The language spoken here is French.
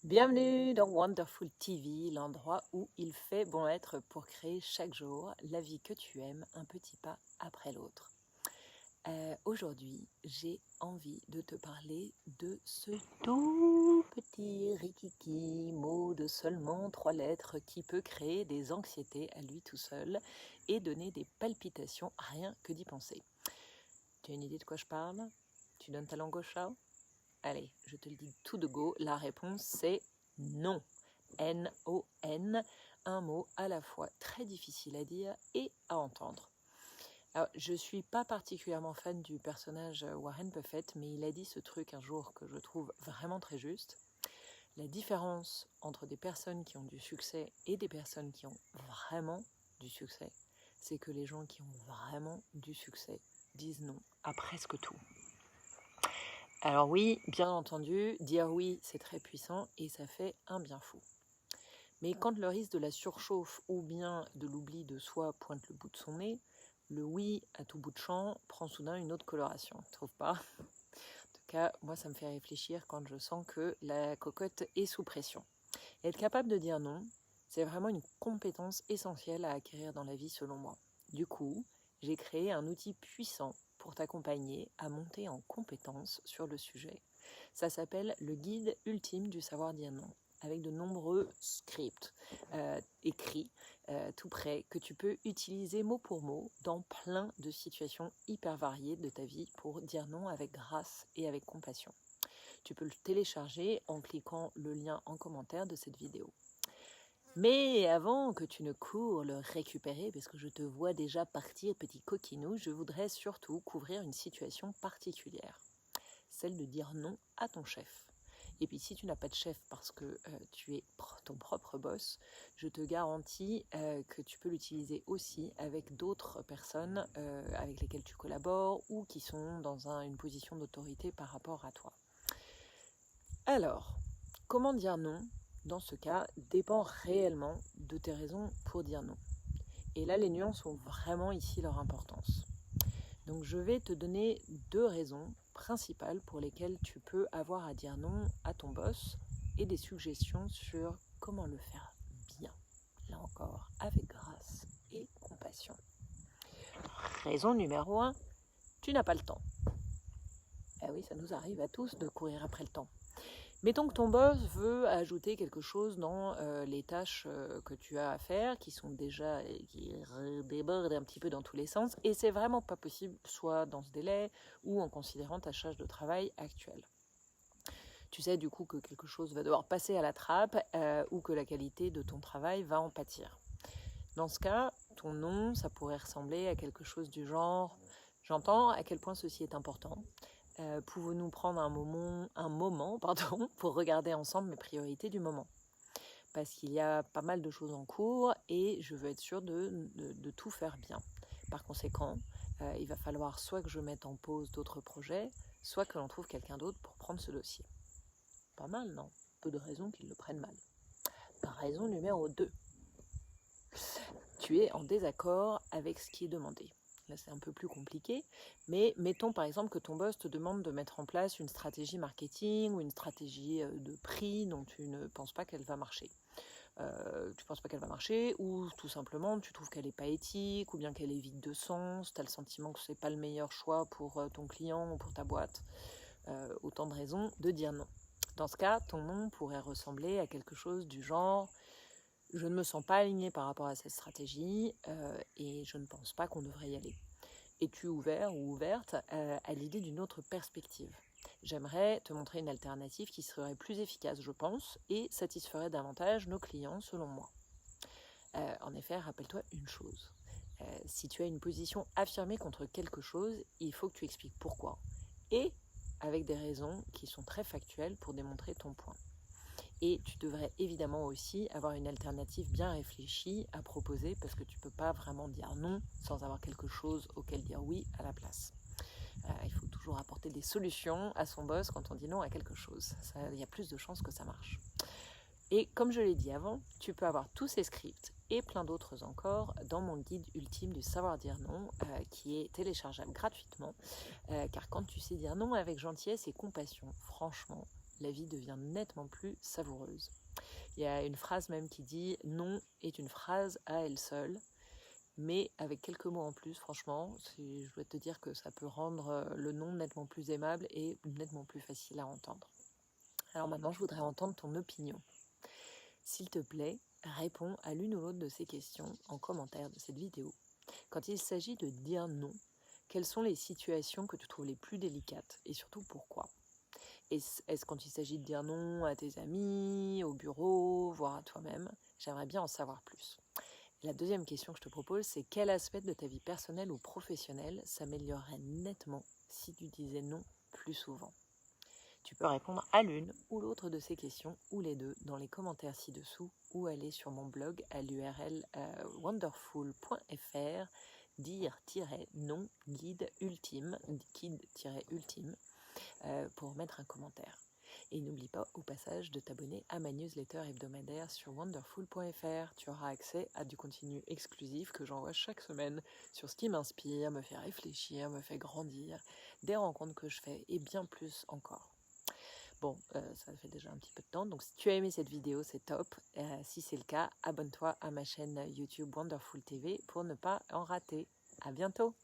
Bienvenue dans Wonderful TV, l'endroit où il fait bon être pour créer chaque jour la vie que tu aimes, un petit pas après l'autre. Aujourd'hui, j'ai envie de te parler de ce tout petit rikiki mot de seulement 3 lettres qui peut créer des anxiétés à lui tout seul et donner des palpitations rien que d'y penser. Tu as une idée de quoi je parle? Tu donnes ta langue au chat? Allez, je te le dis tout de go, la réponse c'est non. N-O-N, un mot à la fois très difficile à dire et à entendre. Alors, je ne suis pas particulièrement fan du personnage Warren Buffett, mais il a dit ce truc un jour que je trouve vraiment très juste. La différence entre des personnes qui ont du succès et des personnes qui ont vraiment du succès, c'est que les gens qui ont vraiment du succès disent non à presque tout. Alors oui, bien entendu, dire oui, c'est très puissant et ça fait un bien fou. Mais quand le risque de la surchauffe ou bien de l'oubli de soi pointe le bout de son nez, le oui à tout bout de champ prend soudain une autre coloration, tu trouves pas? En tout cas, moi ça me fait réfléchir quand je sens que la cocotte est sous pression. Être capable de dire non, c'est vraiment une compétence essentielle à acquérir dans la vie selon moi. Du coup, j'ai créé un outil puissant pour t'accompagner à monter en compétence sur le sujet. Ça s'appelle le guide ultime du savoir dire non, avec de nombreux scripts écrits tout près que tu peux utiliser mot pour mot dans plein de situations hyper variées de ta vie pour dire non avec grâce et avec compassion. Tu peux le télécharger en cliquant le lien en commentaire de cette vidéo. Mais avant que tu ne cours le récupérer, parce que je te vois déjà partir petit coquinou, je voudrais surtout couvrir une situation particulière, celle de dire non à ton chef. Et puis si tu n'as pas de chef parce que tu es ton propre boss, je te garantis que tu peux l'utiliser aussi avec d'autres personnes avec lesquelles tu collabores ou qui sont dans une position d'autorité par rapport à toi. Alors, comment dire non dans ce cas dépend réellement de tes raisons pour dire non. Et là, les nuances ont vraiment ici leur importance. Donc je vais te donner 2 raisons principales pour lesquelles tu peux avoir à dire non à ton boss et des suggestions sur comment le faire bien, là encore, avec grâce et compassion. Raison numéro 1, tu n'as pas le temps. Eh oui, ça nous arrive à tous de courir après le temps. Mettons que ton boss veut ajouter quelque chose dans les tâches que tu as à faire, qui débordent un petit peu dans tous les sens, et c'est vraiment pas possible, soit dans ce délai, ou en considérant ta charge de travail actuelle. Tu sais du coup que quelque chose va devoir passer à la trappe, ou que la qualité de ton travail va en pâtir. Dans ce cas, ton non, ça pourrait ressembler à quelque chose du genre « J'entends à quel point ceci est important. Pouvons-nous prendre un moment pour regarder ensemble mes priorités du moment ?» Parce qu'il y a pas mal de choses en cours et je veux être sûre de tout faire bien. Par conséquent, il va falloir soit que je mette en pause d'autres projets, soit que l'on trouve quelqu'un d'autre pour prendre ce dossier. Pas mal, non? Peu de raisons qu'ils le prennent mal. Raison numéro 2. Tu es en désaccord avec ce qui est demandé. Là, c'est un peu plus compliqué, mais mettons par exemple que ton boss te demande de mettre en place une stratégie marketing ou une stratégie de prix dont tu ne penses pas qu'elle va marcher. Tu penses pas qu'elle va marcher, ou tout simplement tu trouves qu'elle n'est pas éthique, ou bien qu'elle est vide de sens, tu as le sentiment que ce n'est pas le meilleur choix pour ton client ou pour ta boîte. Autant de raisons de dire non. Dans ce cas, ton non pourrait ressembler à quelque chose du genre « Je ne me sens pas alignée par rapport à cette stratégie et je ne pense pas qu'on devrait y aller. » Es-tu ouvert ou ouverte à l'idée d'une autre perspective? J'aimerais te montrer une alternative qui serait plus efficace, je pense, et satisferait davantage nos clients, selon moi. En effet, rappelle-toi une chose. Si tu as une position affirmée contre quelque chose, il faut que tu expliques pourquoi. Et avec des raisons qui sont très factuelles pour démontrer ton point. Et tu devrais évidemment aussi avoir une alternative bien réfléchie à proposer parce que tu ne peux pas vraiment dire non sans avoir quelque chose auquel dire oui à la place. Il faut toujours apporter des solutions à son boss quand on dit non à quelque chose. Il y a plus de chances que ça marche. Et comme je l'ai dit avant, tu peux avoir tous ces scripts et plein d'autres encore dans mon guide ultime du savoir dire non qui est téléchargeable gratuitement car quand tu sais dire non avec gentillesse et compassion, franchement, la vie devient nettement plus savoureuse. Il y a une phrase même qui dit « non est une phrase à elle seule », mais avec quelques mots en plus, franchement, je dois te dire que ça peut rendre le non nettement plus aimable et nettement plus facile à entendre. Alors maintenant, je voudrais entendre ton opinion. S'il te plaît, réponds à l'une ou l'autre de ces questions en commentaire de cette vidéo. Quand il s'agit de dire non, quelles sont les situations que tu trouves les plus délicates et surtout pourquoi ? Est-ce quand il s'agit de dire non à tes amis, au bureau, voire à toi-même ? J'aimerais bien en savoir plus. La deuxième question que je te propose, c'est quel aspect de ta vie personnelle ou professionnelle s'améliorerait nettement si tu disais non plus souvent ? Tu peux répondre à l'une ou l'autre de ces questions, ou les deux, dans les commentaires ci-dessous, ou aller sur mon blog à l'URL wonderful.fr, dire-non guide ultime, pour mettre un commentaire. Et n'oublie pas au passage de t'abonner à ma newsletter hebdomadaire sur wonderful.fr. Tu auras accès à du contenu exclusif que j'envoie chaque semaine sur ce qui m'inspire, me fait réfléchir, me fait grandir, des rencontres que je fais et bien plus encore. Bon, ça fait déjà un petit peu de temps, donc si tu as aimé cette vidéo, c'est top. Si c'est le cas, abonne-toi à ma chaîne YouTube Wonderful TV pour ne pas en rater. À bientôt!